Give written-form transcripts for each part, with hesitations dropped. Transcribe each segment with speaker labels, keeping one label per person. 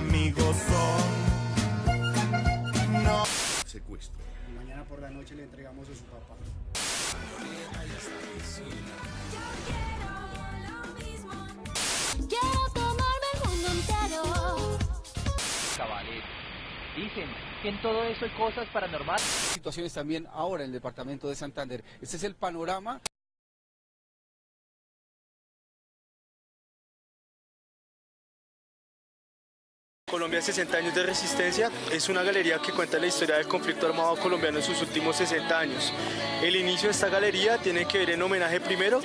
Speaker 1: amigos son. No.
Speaker 2: Secuestro.
Speaker 3: Mañana por la noche le entregamos a su papá.
Speaker 4: Quiero tomarme el mundo entero.
Speaker 5: Caballero, dicen que en todo eso hay cosas paranormales.
Speaker 6: Situaciones también ahora en el departamento de Santander. Este es el panorama.
Speaker 7: Colombia 60 años de resistencia es una galería que cuenta la historia del conflicto armado colombiano en sus últimos 60 años. El inicio de esta galería tiene que ver en homenaje primero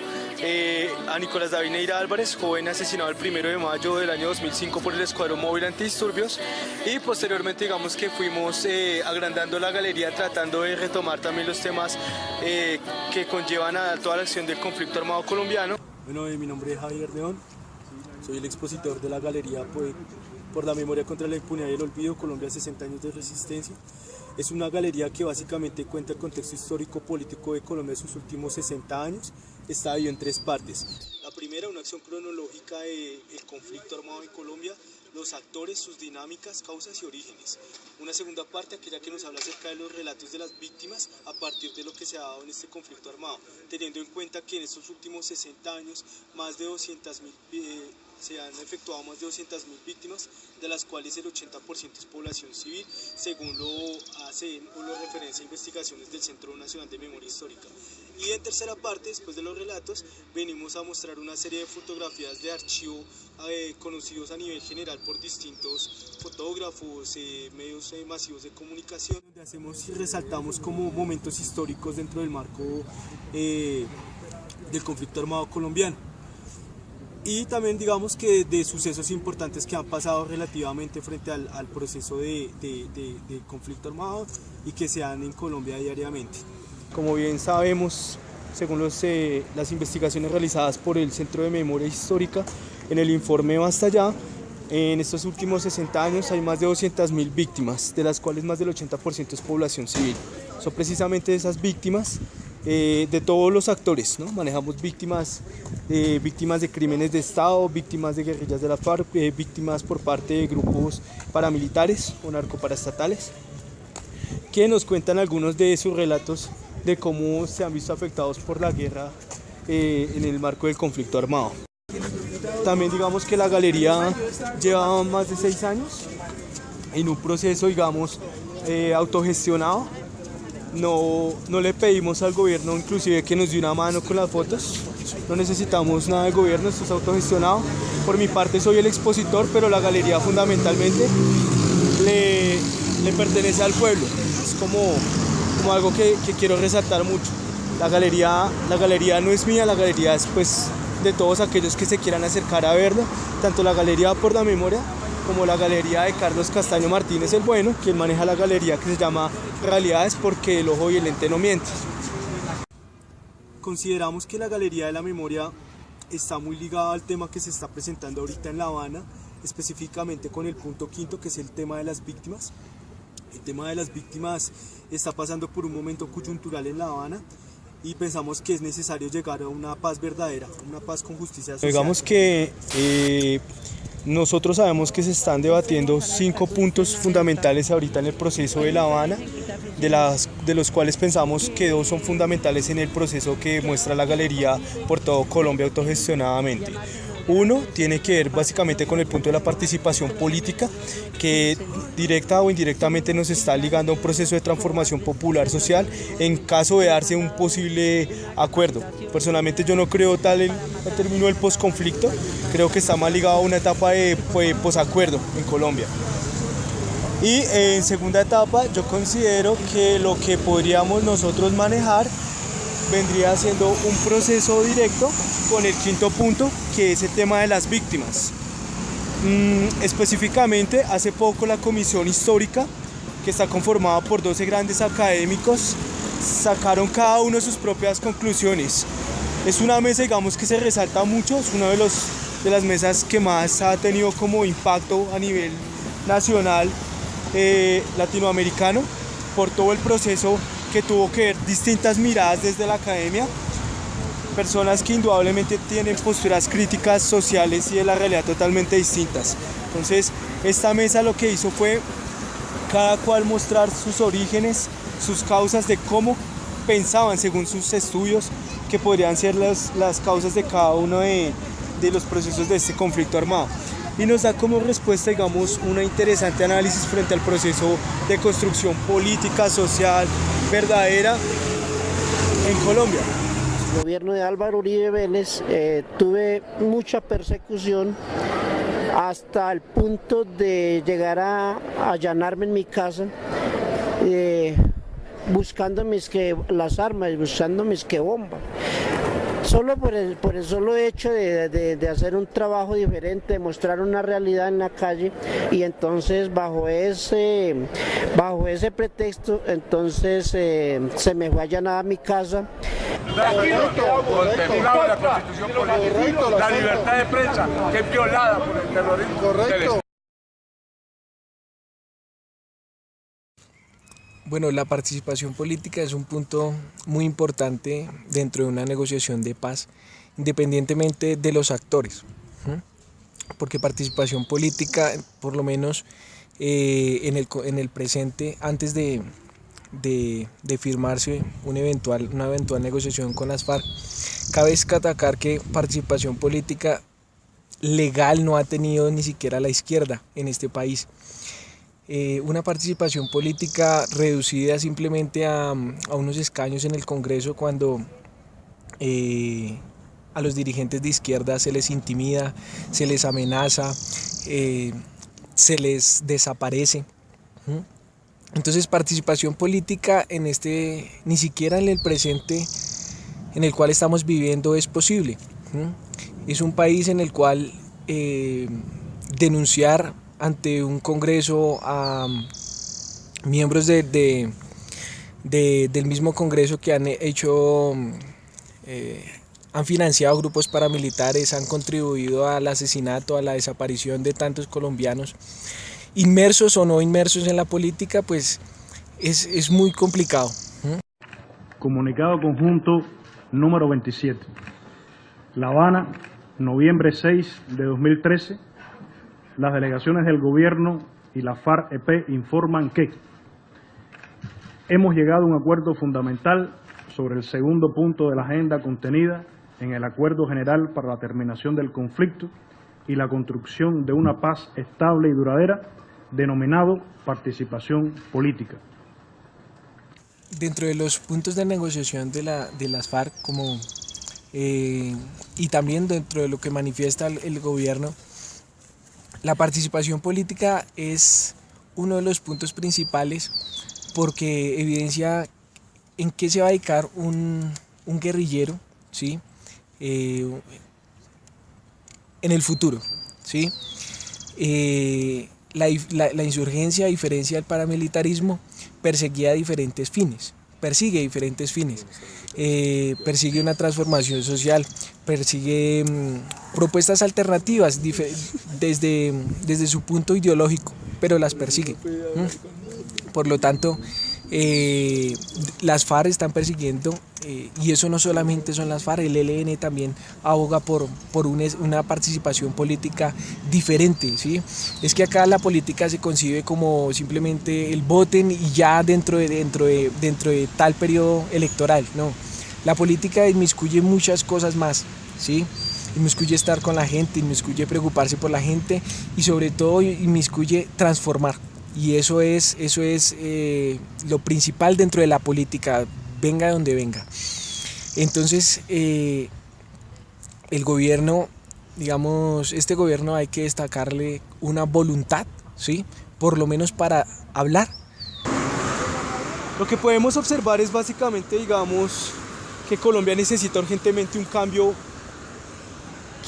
Speaker 7: a Nicolás David Neira Álvarez, joven asesinado el 1 de mayo del año 2005 por el Escuadrón Móvil Antidisturbios, y posteriormente digamos que fuimos agrandando la galería tratando de retomar también los temas que conllevan a toda la acción del conflicto armado colombiano.
Speaker 8: Bueno, mi nombre es Javier León, soy el expositor de la galería por la memoria contra la impunidad y el olvido, Colombia 60 años de resistencia. Es una galería que básicamente cuenta el contexto histórico-político de Colombia en sus últimos 60 años. Está dividido en 3 partes. La primera, una acción cronológica del conflicto armado en Colombia, los actores, sus dinámicas, causas y orígenes. Una segunda parte, aquella que nos habla acerca de los relatos de las víctimas a partir de lo que se ha dado en este conflicto armado, teniendo en cuenta que en estos últimos 60 años se han efectuado más de 200.000 víctimas, de las cuales el 80% es población civil, según lo referencia a investigaciones del Centro Nacional de Memoria Histórica. Y en tercera parte, después de los relatos, venimos a mostrar una serie de fotografías de archivo conocidos a nivel general por distintos fotógrafos, medios masivos de comunicación, donde hacemos y resaltamos como momentos históricos dentro del marco del conflicto armado colombiano. Y también digamos que de sucesos importantes que han pasado relativamente frente al proceso de conflicto armado y que se dan en Colombia diariamente. Como bien sabemos, según las investigaciones realizadas por el Centro de Memoria Histórica, en el informe Basta Ya, en estos últimos 60 años hay más de 200.000 víctimas, de las cuales más del 80% es población civil. Son precisamente esas víctimas de todos los actores, ¿no? Manejamos víctimas de crímenes de Estado, víctimas de guerrillas de la FARC, víctimas por parte de grupos paramilitares o narcoparaestatales, que nos cuentan algunos de sus relatos de cómo se han visto afectados por la guerra en el marco del conflicto armado. También digamos que la galería lleva más de 6 años en un proceso, digamos, autogestionado. No le pedimos al gobierno inclusive que nos dé una mano con las fotos, no necesitamos nada del gobierno, esto es autogestionado. Por mi parte soy el expositor, pero la galería fundamentalmente le pertenece al pueblo, es como algo que quiero resaltar mucho. La galería no es mía, la galería es pues de todos aquellos que se quieran acercar a verlo, tanto la Galería por la Memoria como la galería de Carlos Castaño Martínez el Bueno, quien maneja la galería que se llama Realidades porque el ojo y el lente no mienten. Consideramos que la Galería de la Memoria está muy ligada al tema que se está presentando ahorita en La Habana, específicamente con el punto 5, que es el tema de las víctimas. El tema de las víctimas está pasando por un momento coyuntural en La Habana y pensamos que es necesario llegar a una paz verdadera, una paz con justicia social. Digamos que nosotros sabemos que se están debatiendo 5 puntos fundamentales ahorita en el proceso de La Habana, de los cuales pensamos que 2 son fundamentales en el proceso que muestra la galería por todo Colombia autogestionadamente. Uno tiene que ver básicamente con el punto de la participación política, que directa o indirectamente nos está ligando a un proceso de transformación popular social en caso de darse un posible acuerdo. Personalmente yo no creo tal el término del posconflicto, creo que está más ligado a una etapa de posacuerdo en Colombia. Y en segunda etapa yo considero que lo que podríamos nosotros manejar vendría siendo un proceso directo con el 5.º punto, que es el tema de las víctimas. Específicamente, hace poco la comisión histórica, que está conformada por 12 grandes académicos, sacaron cada uno sus propias conclusiones. Es una mesa, digamos, que se resalta mucho, es una de las mesas que más ha tenido como impacto a nivel nacional latinoamericano, por todo el proceso que tuvo que ver distintas miradas desde la academia. personas que indudablemente tienen posturas críticas sociales y de la realidad totalmente distintas. Entonces, esta mesa lo que hizo fue cada cual mostrar sus orígenes, sus causas de cómo pensaban según sus estudios que podrían ser las causas de cada uno de los procesos de este conflicto armado. Y nos da como respuesta, digamos, un interesante análisis frente al proceso de construcción política, social, verdadera en Colombia.
Speaker 1: El gobierno de Álvaro Uribe Vélez tuve mucha persecución hasta el punto de llegar a allanarme en mi casa buscando las armas, buscando bombas. Solo por el solo hecho de hacer un trabajo diferente, de mostrar una realidad en la calle, y entonces bajo ese pretexto entonces se me fue allanada mi casa.
Speaker 2: Contemplado en la Constitución política, la libertad de prensa que es violada por el terrorismo. Correcto.
Speaker 9: Bueno, la participación política es un punto muy importante dentro de una negociación de paz, independientemente de los actores, porque participación política, por lo menos en el presente, antes de firmarse una eventual negociación con las FARC, cabe destacar que participación política legal no ha tenido ni siquiera la izquierda en este país. Una participación política reducida simplemente a unos escaños en el Congreso, cuando a los dirigentes de izquierda se les intimida, se les amenaza, se les desaparece. Entonces, participación política ni siquiera en el presente en el cual estamos viviendo es posible. Es un país en el cual denunciar ante un Congreso a miembros del mismo Congreso que han financiado grupos paramilitares, han contribuido al asesinato, a la desaparición de tantos colombianos, inmersos o no inmersos en la política, pues es muy complicado.
Speaker 10: Comunicado conjunto número 27. La Habana, noviembre 6 de 2013. Las delegaciones del gobierno y la FARC-EP informan que hemos llegado a un acuerdo fundamental sobre el segundo punto de la agenda contenida en el Acuerdo General para la Terminación del Conflicto y la construcción de una paz estable y duradera, denominado participación política.
Speaker 9: Dentro de los puntos de negociación de las FARC, y también dentro de lo que manifiesta el gobierno, la participación política es uno de los puntos principales, porque evidencia en qué se va a dedicar un guerrillero, ¿sí? En el futuro, ¿sí? La insurgencia, a diferencia del paramilitarismo, persigue diferentes fines, persigue una transformación social, persigue propuestas alternativas desde su punto ideológico, pero las persigue. Por lo tanto, las FARC están persiguiendo, y eso no solamente son las FARC, el ELN también aboga por una participación política diferente, ¿sí? Es que acá la política se concibe como simplemente el voten y ya dentro de tal periodo electoral, no. La política inmiscuye muchas cosas más, ¿sí? Inmiscuye estar con la gente, inmiscuye preocuparse por la gente, y sobre todo inmiscuye transformar. Y eso es lo principal dentro de la política, venga de donde venga. Entonces, el gobierno, digamos, este gobierno hay que destacarle una voluntad, ¿sí? Por lo menos para hablar.
Speaker 8: Lo que podemos observar es básicamente, digamos, que Colombia necesita urgentemente un cambio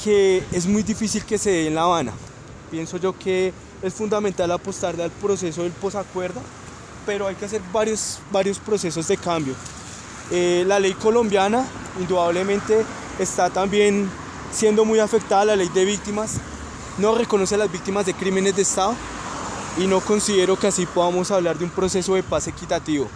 Speaker 8: que es muy difícil que se dé en La Habana. Pienso yo que es fundamental apostarle al proceso del posacuerdo, pero hay que hacer varios procesos de cambio. La ley colombiana indudablemente está también siendo muy afectada, la ley de víctimas no reconoce a las víctimas de crímenes de Estado, y no considero que así podamos hablar de un proceso de paz equitativo.